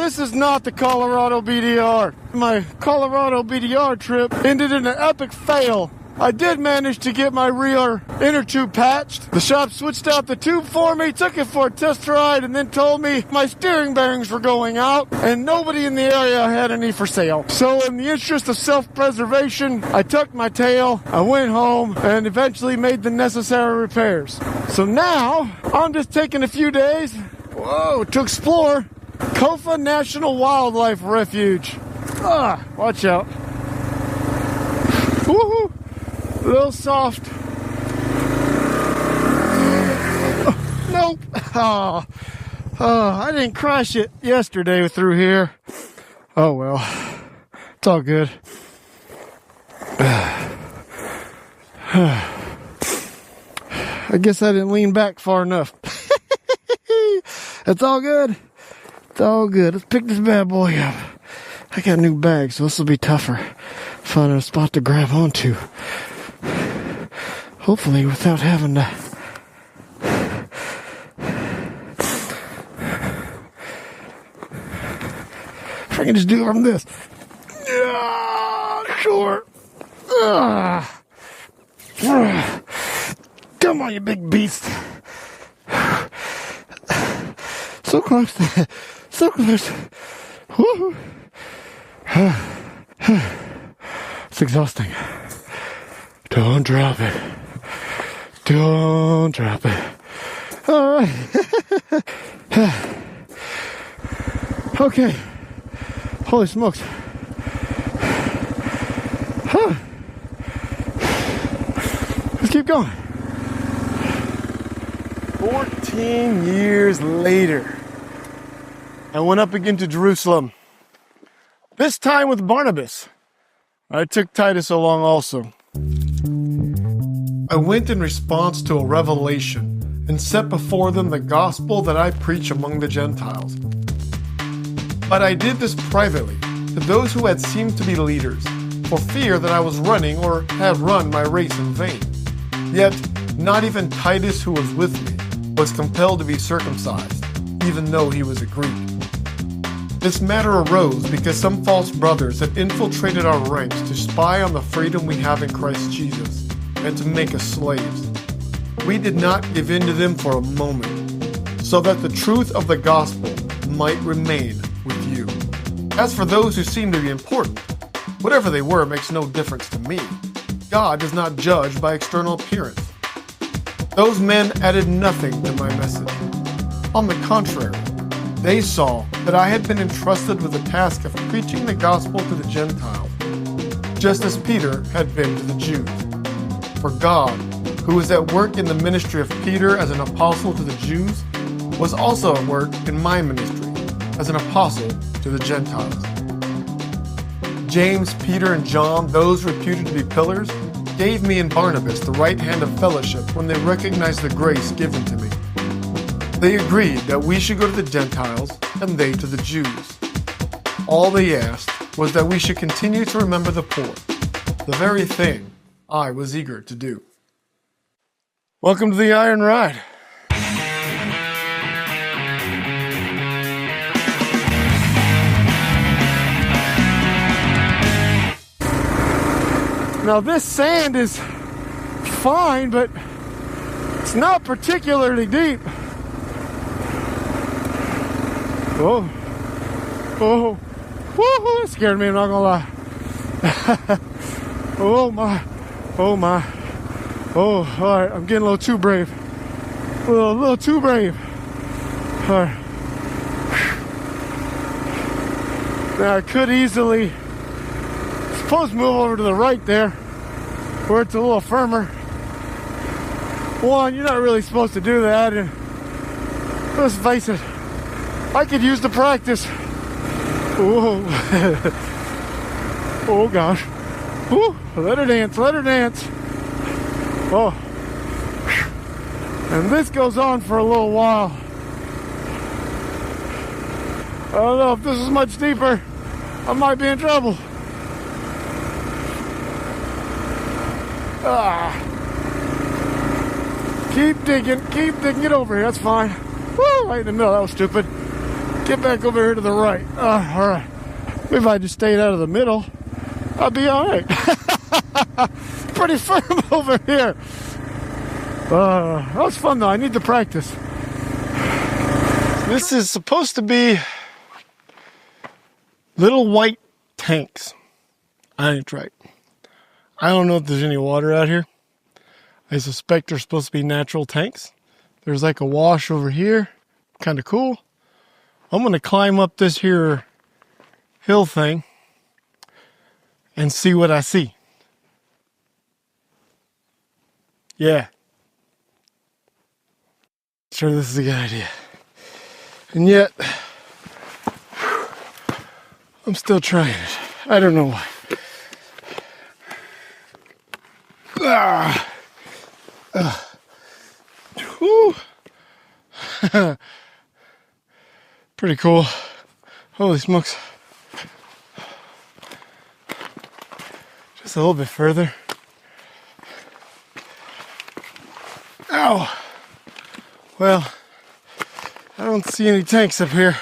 this is not the Colorado BDR. My Colorado BDR trip ended in an epic fail. I did manage to get my rear inner tube patched. The shop switched out the tube for me, took it for a test ride, and then told me my steering bearings were going out and nobody in the area had any for sale. So in the interest of self-preservation, I tucked my tail, I went home, and eventually made the necessary repairs. So now, I'm just taking a few days, to explore KOFA National Wildlife Refuge. Watch out. Woohoo! A little soft. Nope. I didn't crash it yesterday through here. Oh well. It's all good. I guess I didn't lean back far enough. It's all good. It's all good. Let's pick this bad boy up. I got a new bag, so this will be tougher. Finding a spot to grab onto. Hopefully without having to... If I can just do it from this. Yeah, sure. Come on, you big beast. So close. So close. Woo-hoo. It's exhausting. Don't drop it. Don't drop it. All right. Okay. Holy smokes. Let's keep going. 14 years later, I went up again to Jerusalem. This time with Barnabas. I took Titus along also. I went in response to a revelation and set before them the gospel that I preach among the Gentiles. But I did this privately to those who had seemed to be leaders, for fear that I was running or had run my race in vain. Yet, not even Titus, who was with me, was compelled to be circumcised, even though he was a Greek. This matter arose because some false brothers had infiltrated our ranks to spy on the freedom we have in Christ Jesus and to make us slaves. We did not give in to them for a moment, so that the truth of the gospel might remain with you. As for those who seem to be important, whatever they were makes no difference to me. God does not judge by external appearance. Those men added nothing to my message. On the contrary, they saw that I had been entrusted with the task of preaching the gospel to the Gentiles, just as Peter had been to the Jews. For God, who was at work in the ministry of Peter as an apostle to the Jews, was also at work in my ministry as an apostle to the Gentiles. James, Peter, and John, those reputed to be pillars, gave me and Barnabas the right hand of fellowship when they recognized the grace given to me. They agreed that we should go to the Gentiles and they to the Jews. All they asked was that we should continue to remember the poor, the very thing I was eager to do. Welcome to the Iron Ride. Now this sand is fine, but it's not particularly deep. Whoa. Oh. Woohoo! That scared me, I'm not gonna lie. Oh my. Oh my. Oh, alright, I'm getting a little too brave. A little too brave. Alright. Now I could easily suppose move over to the right there, where it's a little firmer. One, you're not really supposed to do that, and let's face it, I could use the practice. Whoa. Oh gosh. Whew. Let her dance, let her dance. Oh. And this goes on for a little while. I don't know if this is much deeper. I might be in trouble. Keep digging it over here, that's fine. Woo, right in the middle, that was stupid. Get back over here to the right. All right. If I just stayed out of the middle, I'd be all right. Pretty firm over here. That was fun though. I need to practice. This is supposed to be little white tanks. I ain't right. I don't know if there's any water out here. I suspect they're supposed to be natural tanks. There's like a wash over here. Kind of cool. I'm going to climb up this here hill thing and see what I see. Yeah. Sure, this is a good idea. And yet, I'm still trying it. I don't know why. Pretty cool. Holy smokes. Just a little bit further. Ow! Well, I don't see any tanks up here.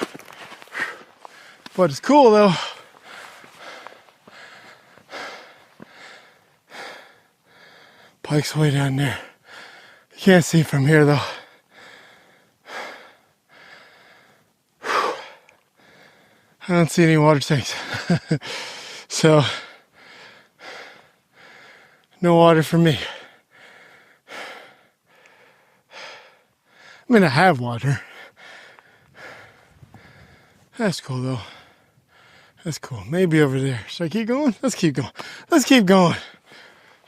But it's cool though. Pike's way down there. You can't see from here though. I don't see any water tanks. So, no water for me. I mean, I have water. That's cool though. That's cool. Maybe over there. Should I keep going? Let's keep going. Let's keep going.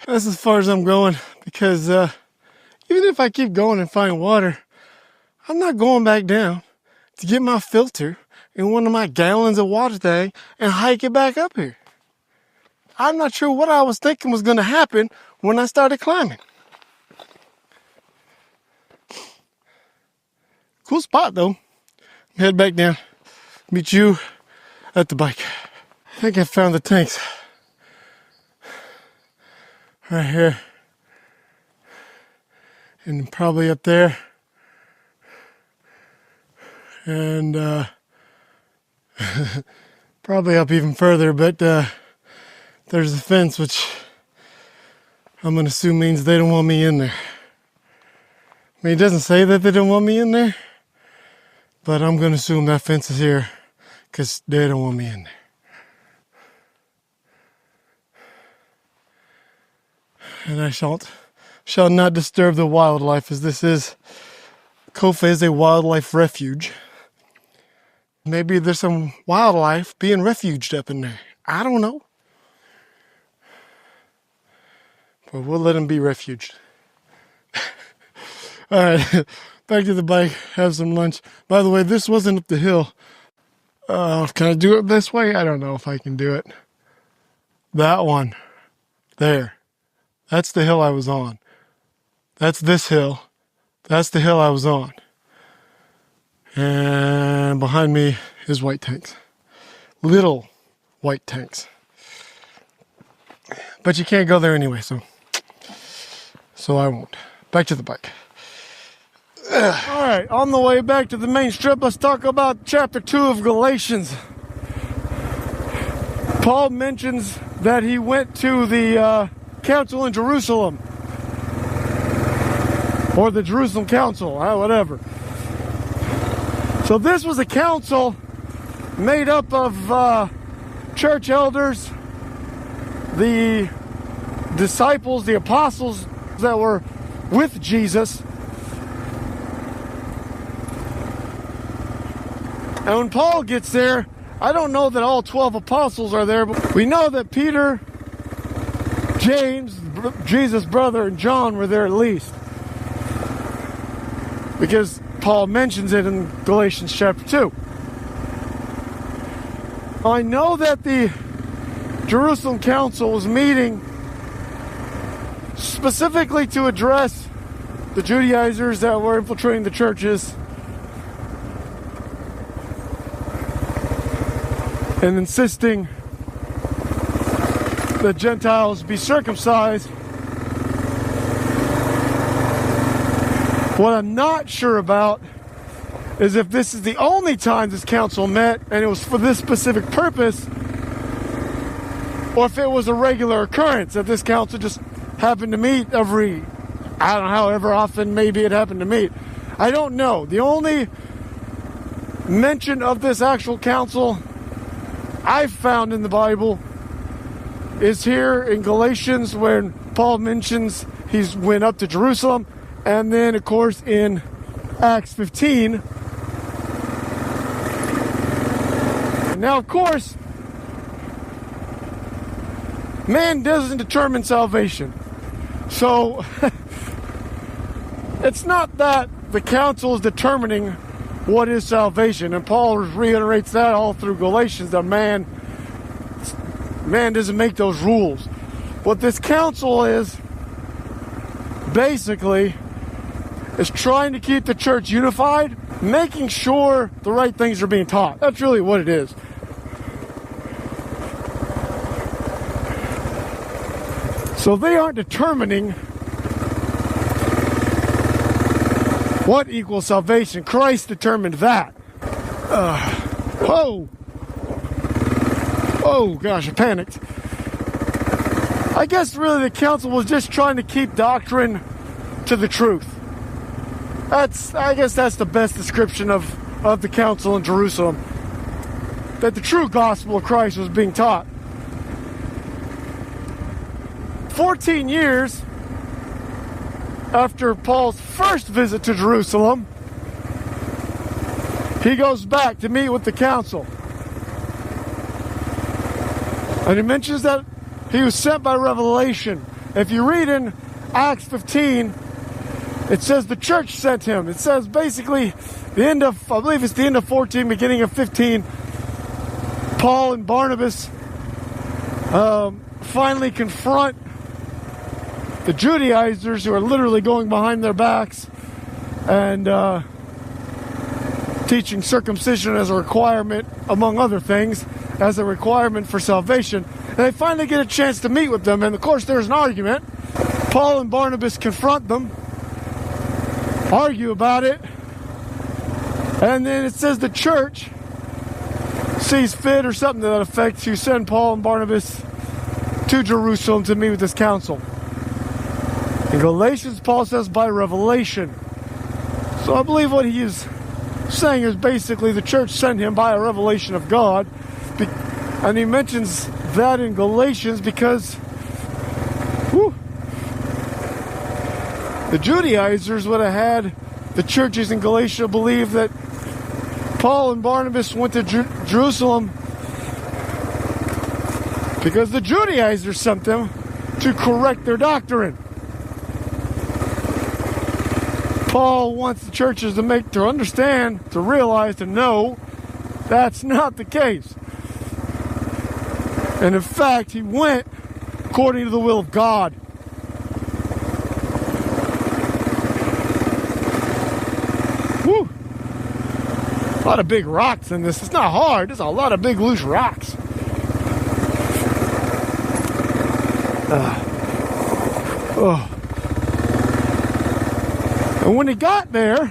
That's as far as I'm going because even if I keep going and find water, I'm not going back down to get my filter in one of my gallons of water thing and hike it back up here. I'm not sure what I was thinking was going to happen when I started climbing. Cool spot though. Head back down. Meet you at the bike. I think I found the tanks. Right here. And probably up there. And probably up even further, but there's a fence which I'm going to assume means they don't want me in there. I mean, it doesn't say that they don't want me in there, but I'm going to assume that fence is here because they don't want me in there. And I shall not disturb the wildlife, as this is, KOFA is a wildlife refuge. Maybe there's some wildlife being refuged up in there. I don't know. But we'll let them be refuged. All right, back to the bike, have some lunch. By the way, this wasn't up the hill. Can I do it this way? I don't know if I can do it. That one, there. That's the hill I was on. That's this hill. That's the hill I was on. And behind me is white tanks. Little white tanks. But you can't go there anyway, so I won't. Back to the bike. Alright, on the way back to the main strip, let's talk about chapter 2 of Galatians. Paul mentions that he went to the council in Jerusalem. Or the Jerusalem Council, whatever. So this was a council made up of church elders, the disciples, the apostles that were with Jesus. And when Paul gets there, I don't know that all 12 apostles are there, but we know that Peter, James, Jesus' brother, and John were there at least. Because Paul mentions it in Galatians chapter 2. I know that the Jerusalem Council was meeting specifically to address the Judaizers that were infiltrating the churches and insisting that Gentiles be circumcised. What I'm not sure about is if this is the only time this council met and it was for this specific purpose, or if it was a regular occurrence that this council just happened to meet every, I don't know, however often maybe it happened to meet. I don't know. The only mention of this actual council I've found in the Bible is here in Galatians, when Paul mentions he went up to Jerusalem, and then of course in Acts 15. Now of course, man doesn't determine salvation. So it's not that the council is determining what is salvation, and Paul reiterates that all through Galatians, that man doesn't make those rules. What this council is basically is trying to keep the church unified, making sure the right things are being taught. That's really what it is. So they aren't determining what equals salvation. Christ determined that. Oh gosh, I panicked. I guess really the council was just trying to keep doctrine to the truth. I guess that's the best description of the council in Jerusalem. That the true gospel of Christ was being taught. 14 years after Paul's first visit to Jerusalem, he goes back to meet with the council. And he mentions that he was sent by revelation. If you read in Acts 15, it says the church sent him. It says basically the end of, I believe it's the end of 14, beginning of 15, Paul and Barnabas finally confront the Judaizers who are literally going behind their backs and teaching circumcision as a requirement, among other things, as a requirement for salvation. And they finally get a chance to meet with them, and of course there's an argument. Paul and Barnabas confront them, argue about it, and then it says the church sees fit, or something to that effect, to send Paul and Barnabas to Jerusalem to meet with this council. In Galatians, Paul says by revelation. So I believe what he is saying is basically the church sent him by a revelation of God. And he mentions that in Galatians because the Judaizers would have had the churches in Galatia believe that Paul and Barnabas went to Jerusalem because the Judaizers sent them to correct their doctrine. Paul wants the churches to understand, to realize, to know that's not the case. And in fact, he went according to the will of God. Woo! A lot of big rocks in this. It's not hard. There's a lot of big loose rocks. And when he got there,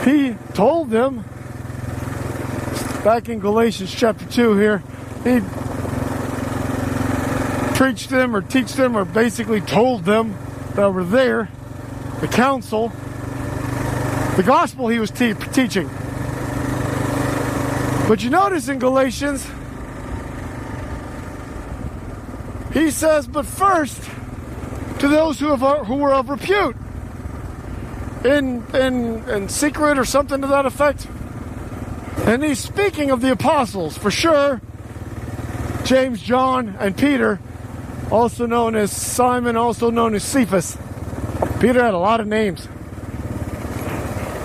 he told them, back in Galatians chapter 2 here, he preached them or teach them or basically told them that were there, the council, the gospel he was teaching. But you notice in Galatians, he says, but first, to those who were of repute, in secret or something to that effect. And he's speaking of the apostles, for sure. James, John, and Peter, also known as Simon, also known as Cephas. Peter had a lot of names.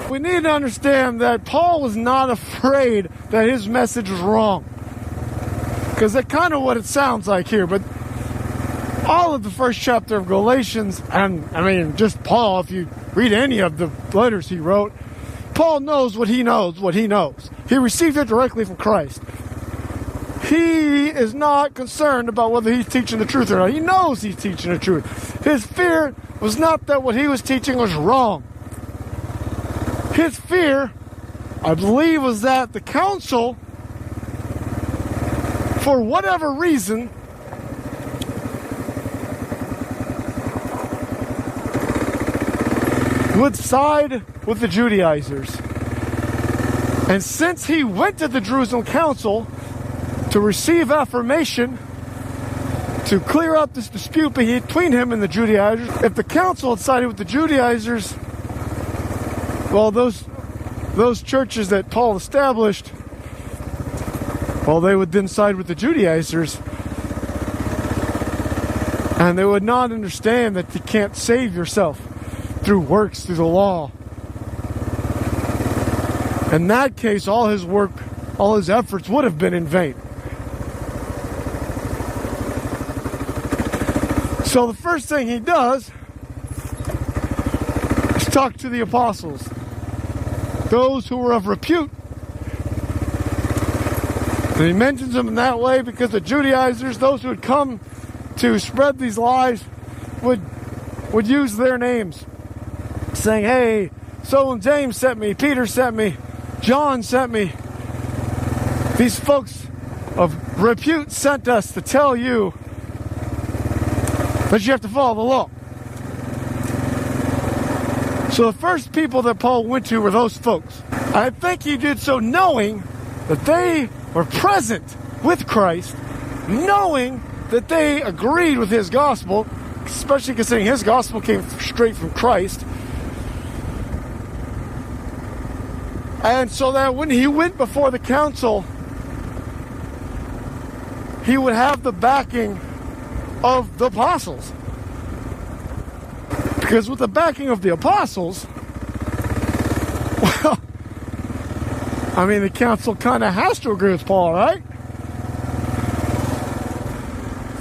We need to understand that Paul was not afraid that his message was wrong. Because that's kind of what it sounds like here, but all of the first chapter of Galatians, and I mean just Paul, if you read any of the letters he wrote, Paul knows what he knows, He received it directly from Christ. He is not concerned about whether he's teaching the truth or not. He knows he's teaching the truth. His fear was not that what he was teaching was wrong. His fear, I believe, was that the council, for whatever reason, would side with the Judaizers. And since he went to the Jerusalem council to receive affirmation, to clear up this dispute between him and the Judaizers, if the council had sided with the Judaizers, well, those churches that Paul established, well, they would then side with the Judaizers, and they would not understand that you can't save yourself through works, through the law. In that case, all his work, all his efforts would have been in vain. So the first thing he does is talk to the apostles, those who were of repute. And he mentions them in that way because the Judaizers, those who had come to spread these lies, would use their names, saying, hey, so and James sent me, Peter sent me, John sent me. These folks of repute sent us to tell you that you have to follow the law. So the first people that Paul went to were those folks. I think he did so knowing that they were present with Christ, knowing that they agreed with his gospel, especially considering his gospel came straight from Christ. And so that when he went before the council, he would have the backing of the apostles. Because with the backing of the apostles, well, I mean, the council kind of has to agree with Paul, right?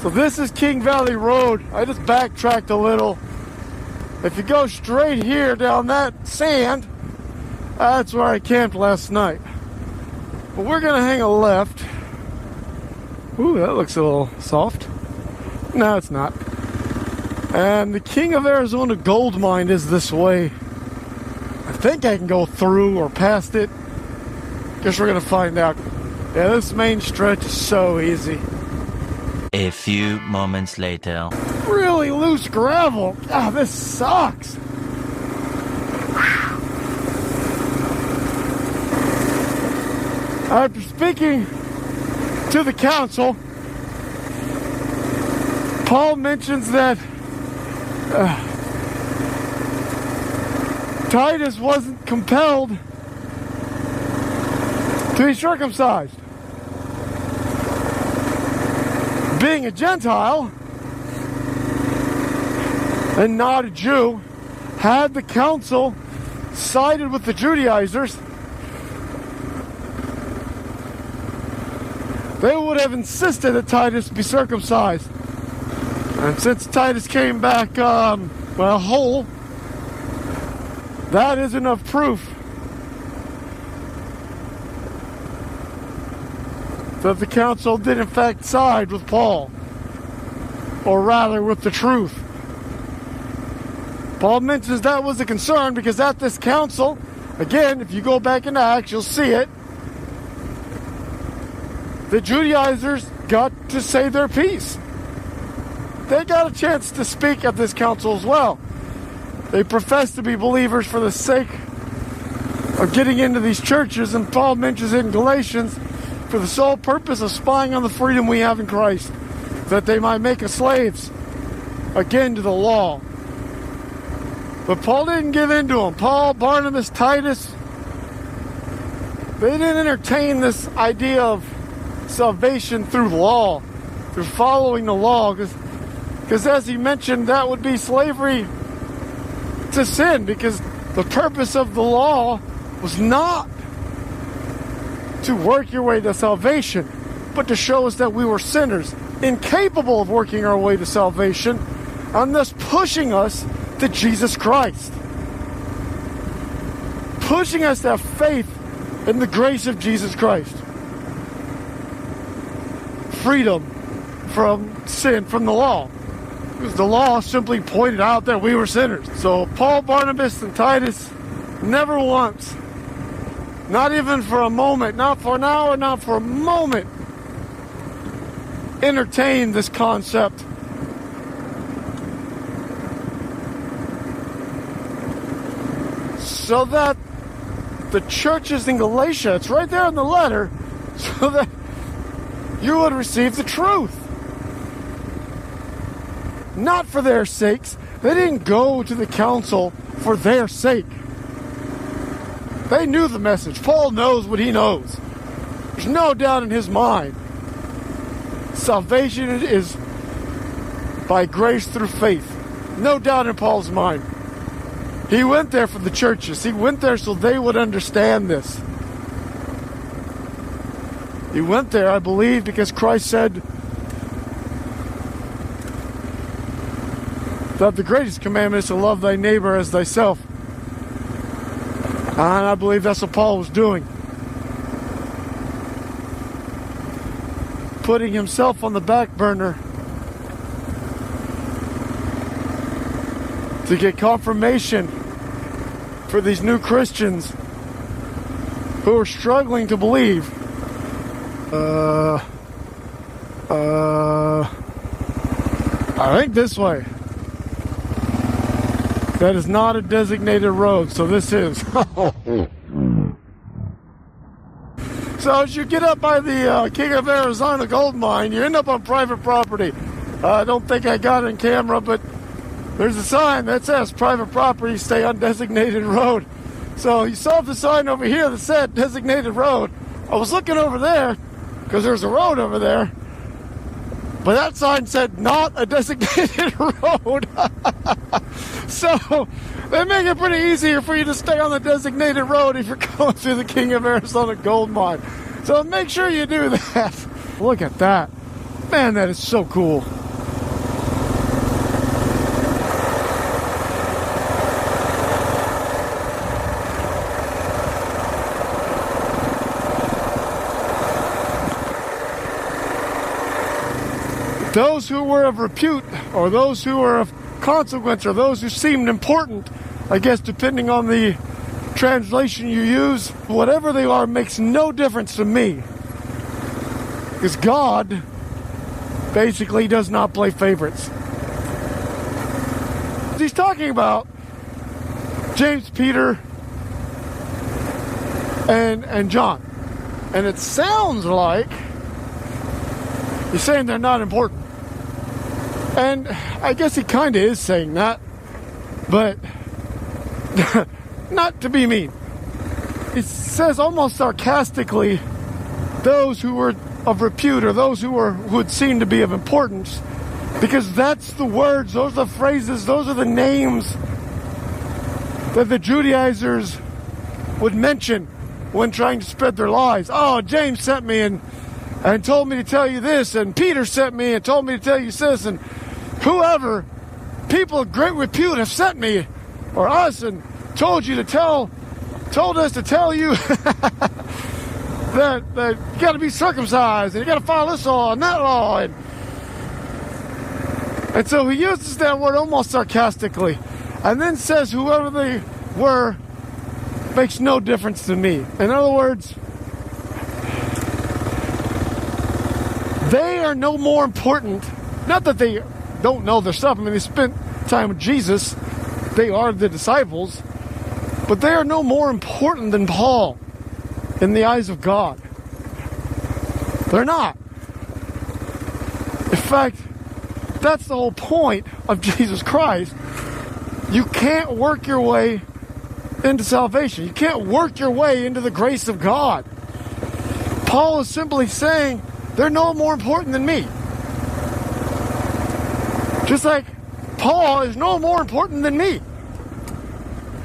So this is King Valley Road. I just backtracked a little. If you go straight here down that sand, that's where I camped last night. But we're going to hang a left. Ooh, that looks a little soft. No, it's not. And the King of Arizona gold mine is this way. I think I can go through or past it. Guess we're going to find out. Yeah, this main stretch is so easy. A few moments later. Really loose gravel. Ah, this sucks. After speaking to the council, Paul mentions that Titus wasn't compelled to be circumcised. Being a Gentile and not a Jew, had the council sided with the Judaizers, they would have insisted that Titus be circumcised. And since Titus came back, whole, that is enough proof that the council did in fact side with Paul, or rather with the truth. Paul mentions that was a concern because at this council, again, if you go back into Acts, you'll see it, the Judaizers got to say their piece. They got a chance to speak at this council as well. They profess to be believers for the sake of getting into these churches, and Paul mentions it in Galatians, for the sole purpose of spying on the freedom we have in Christ, that they might make us slaves, again, to the law. But Paul didn't give in to them. Paul, Barnabas, Titus, they didn't entertain this idea of salvation through law, through following the law, because as he mentioned, that would be slavery to sin, because the purpose of the law was not to work your way to salvation, but to show us that we were sinners, incapable of working our way to salvation, and thus pushing us to Jesus Christ. Pushing us to have faith in the grace of Jesus Christ. Freedom from sin, from the law. Because the law simply pointed out that we were sinners. So Paul, Barnabas, and Titus never once, not even for a moment, not for an hour, not for a moment, entertained this concept. So that the churches in Galatia, it's right there in the letter, so that you would receive the truth. Not for their sakes. They didn't go to the council for their sake. They knew the message. Paul knows what he knows. There's no doubt in his mind. Salvation is by grace through faith. No doubt in Paul's mind. He went there for the churches. He went there so they would understand this. He went there, I believe, because Christ said that the greatest commandment is to love thy neighbor as thyself. And I believe that's what Paul was doing. Putting himself on the back burner to get confirmation for these new Christians who are struggling to believe. I think this way. That is not a designated road, so this is. So as you get up by the King of Arizona gold mine, you end up on private property. I don't think I got it in camera, but there's a sign that says private property, stay on designated road. So you saw the sign over here that said designated road. I was looking over there because there's a road over there, but that sign said not a designated road. So they make it pretty easier for you to stay on the designated road if you're going through the King of Arizona gold mine. So make sure you do that. Look at that. Man, that is so cool. Those who were of repute, or those who were of consequence, or those who seemed important, I guess depending on the translation you use, whatever they are makes no difference to me. Because God basically does not play favorites. He's talking about James, Peter, and John. And it sounds like he's saying they're not important. And I guess he kind of is saying that, but not to be mean. He says almost sarcastically, those who were of repute, or those who would seem to be of importance, because that's the words, those are the phrases, those are the names that the Judaizers would mention when trying to spread their lies. Oh, James sent me and told me to tell you this, and Peter sent me and told me to tell you this, and whoever, people of great repute have sent me, or us, and told us to tell you that you got to be circumcised, and you got to follow this law and that law, and so he uses that word almost sarcastically, and then says whoever they were makes no difference to me. In other words, they are no more important. Not that they don't know their stuff. I mean, they spent time with Jesus. They are the disciples. But they are no more important than Paul in the eyes of God. They're not. In fact, that's the whole point of Jesus Christ. You can't work your way into salvation. You can't work your way into the grace of God. Paul is simply saying, they're no more important than me. Just like Paul is no more important than me.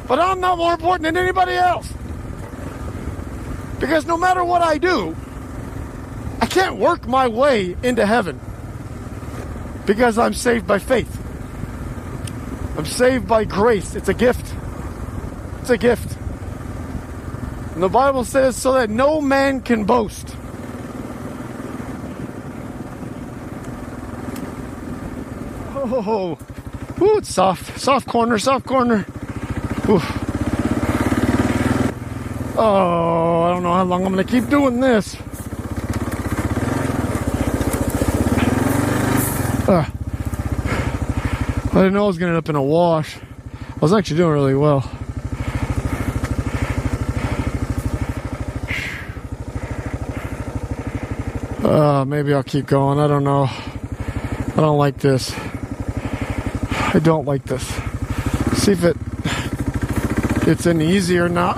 But I'm not more important than anybody else. Because no matter what I do, I can't work my way into heaven. Because I'm saved by faith. I'm saved by grace. It's a gift. It's a gift. And the Bible says so that no man can boast. Oh, ooh, it's soft. Soft corner, soft corner. Ooh. Oh, I don't know how long I'm going to keep doing this. I didn't know I was going to end up in a wash. I was actually doing really well. Maybe I'll keep going. I don't know. I don't like this. I don't like this. See if it's any easier now.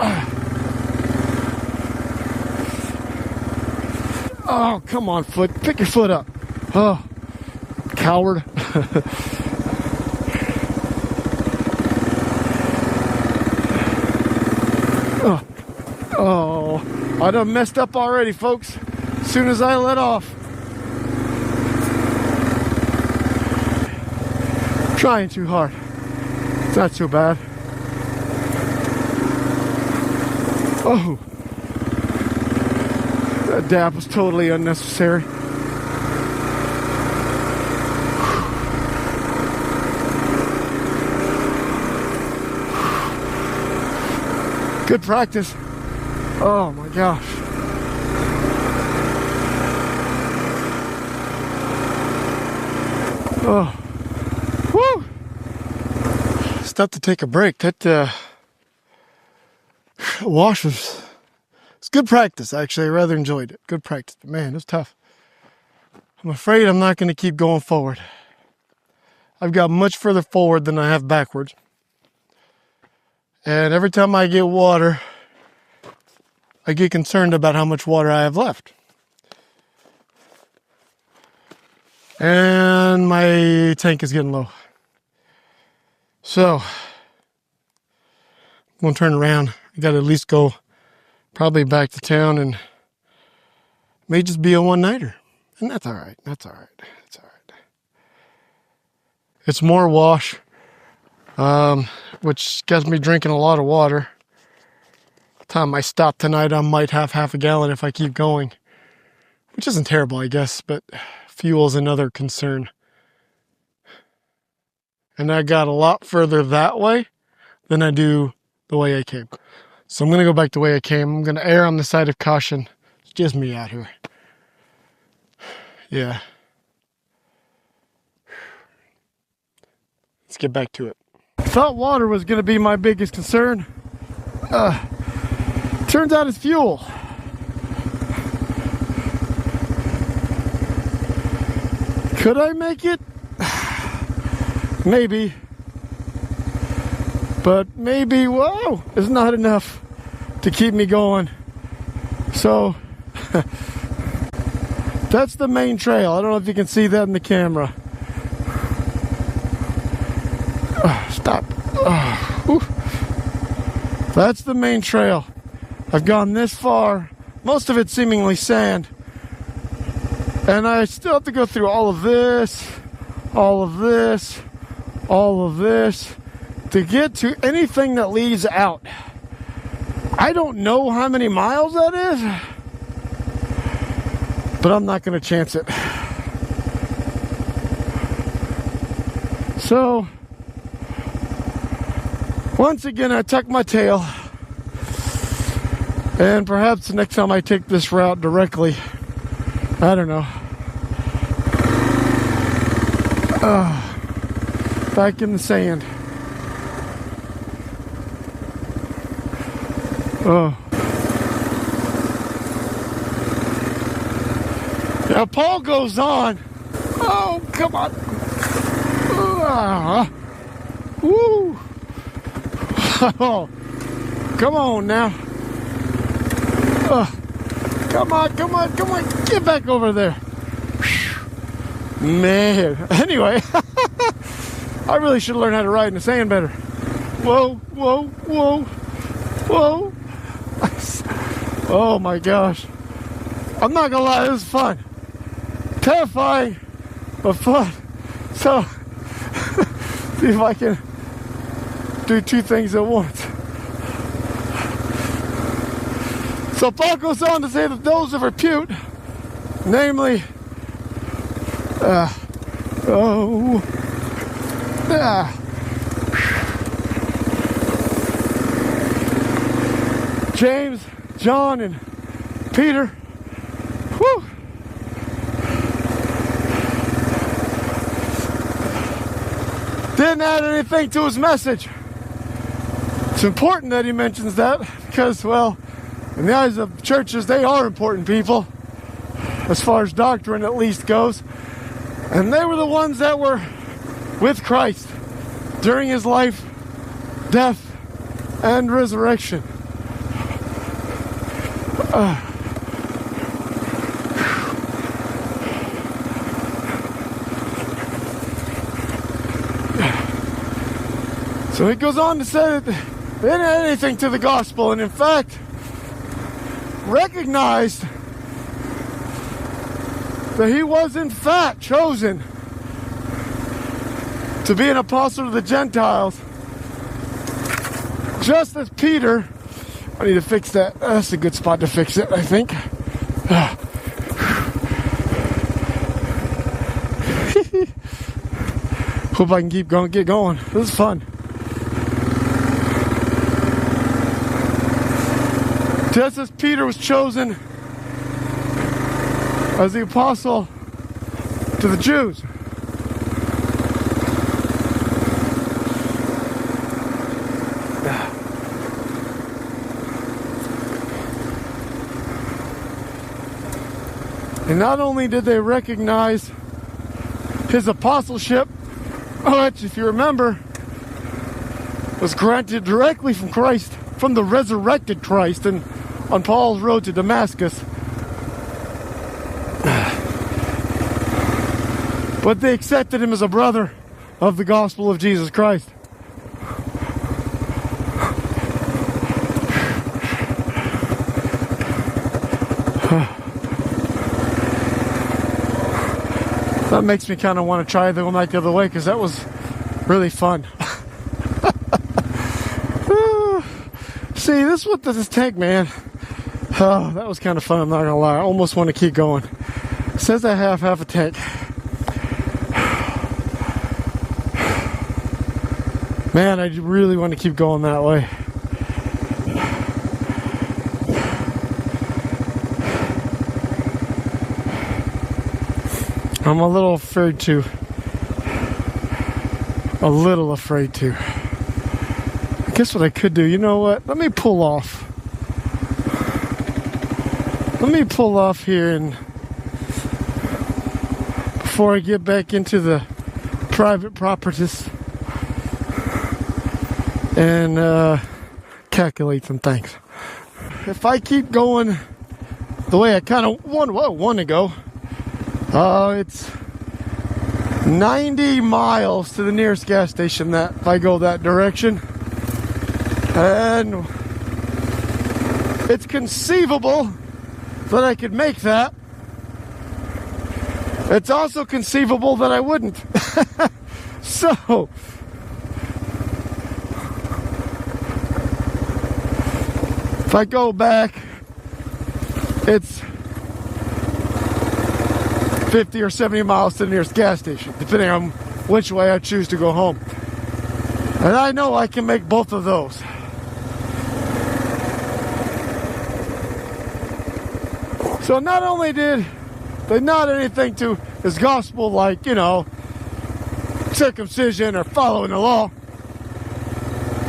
Oh, come on, foot. Pick your foot up. Oh, coward. Oh, I done messed up already, folks. As soon as I let off. Trying too hard. It's not too bad. Oh. That dab was totally unnecessary. Good practice. Oh my gosh. Oh. Woo! Stopped to take a break. That wash was... It's good practice, actually. I rather enjoyed it. Good practice. But man, it was tough. I'm afraid I'm not going to keep going forward. I've got much further forward than I have backwards. And every time I get water, I get concerned about how much water I have left. And my tank is getting low. So, I'm going to turn around. I got to at least go probably back to town, and may just be a one-nighter. And that's all right. That's all right. That's all right. It's more wash, which gets me drinking a lot of water. By the time I stop tonight, I might have half a gallon if I keep going, which isn't terrible, I guess, but fuel is another concern. And I got a lot further that way than I do the way I came. So I'm going to go back the way I came. I'm going to err on the side of caution. It's just me out here. Yeah. Let's get back to it. I thought water was going to be my biggest concern. Turns out it's fuel. Could I make it? Maybe. But maybe, whoa, it's not enough to keep me going. So, that's the main trail. I don't know if you can see that in the camera. Stop. That's the main trail. I've gone this far, most of it seemingly sand. And I still have to go through all of this, all of this, all of this, to get to anything that leads out. I don't know how many miles that is, but I'm not going to chance it. So, once again, I tuck my tail, and perhaps the next time I take this route directly, I don't know. Back in the sand. Oh. Now Paul goes on. Oh, come on. Woo. Oh, come on now. Come on, come on, come on. Get back over there. Man. Anyway, I really should learn how to ride in the sand better. Whoa, whoa, whoa, whoa. Oh my gosh. I'm not gonna lie, this is fun. Terrifying, but fun. So, see if I can do two things at once. So Paul goes on to say that those of repute, namely, James, John, and Peter. Whew. Didn't add anything to his message. It's important that he mentions that because, well, in the eyes of churches, they are important people, as far as doctrine at least goes. And they were the ones that were with Christ during his life, death, and resurrection. So he goes on to say that they didn't add anything to the gospel, and in fact, recognized that he was in fact chosen to be an apostle to the Gentiles, just as Peter. I need to fix that. That's a good spot to fix it, I think. Hope I can get going. This is fun. Just as Peter was chosen as the apostle to the Jews, and not only did they recognize his apostleship, which, if you remember, was granted directly from Christ, from the resurrected Christ, and on Paul's road to Damascus. But they accepted him as a brother of the gospel of Jesus Christ. That makes me kind of want to try the one night the other way, because that was really fun. See, this is what does this take, man. Oh, that was kind of fun, I'm not gonna lie. I almost want to keep going. It says I have half a tank. Man, I really want to keep going that way. I'm a little afraid to. I guess what I could do, you know what? Let me pull off. Let me pull off here, and before I get back into the private properties and calculate some things. If I keep going the way I kind of want to go, it's 90 miles to the nearest gas station that if I go that direction. And it's conceivable that I could make that. It's also conceivable that I wouldn't. So if I go back, it's 50 or 70 miles to the nearest gas station, depending on which way I choose to go home. And I know I can make both of those. So not only did they not anything to his gospel, like, circumcision or following the law,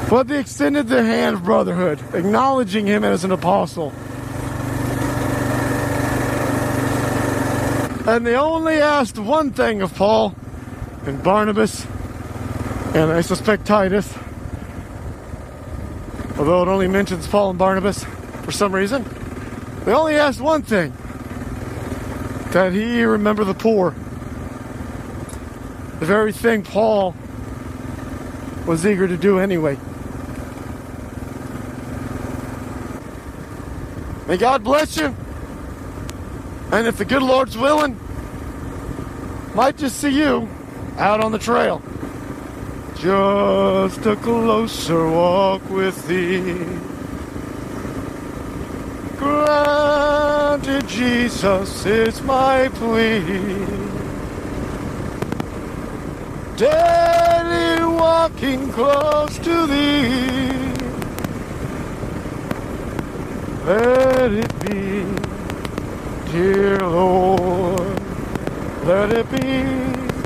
but they extended their hand of brotherhood, acknowledging him as an apostle. And they only asked one thing of Paul and Barnabas, and I suspect Titus, although it only mentions Paul and Barnabas for some reason. They only asked one thing, that he remember the poor. The very thing Paul was eager to do anyway. May God bless you. And if the good Lord's willing, might just see you out on the trail. Just a closer walk with thee. Granted, Jesus is my plea. Daily walking close to thee. Let it be, dear Lord, let it be.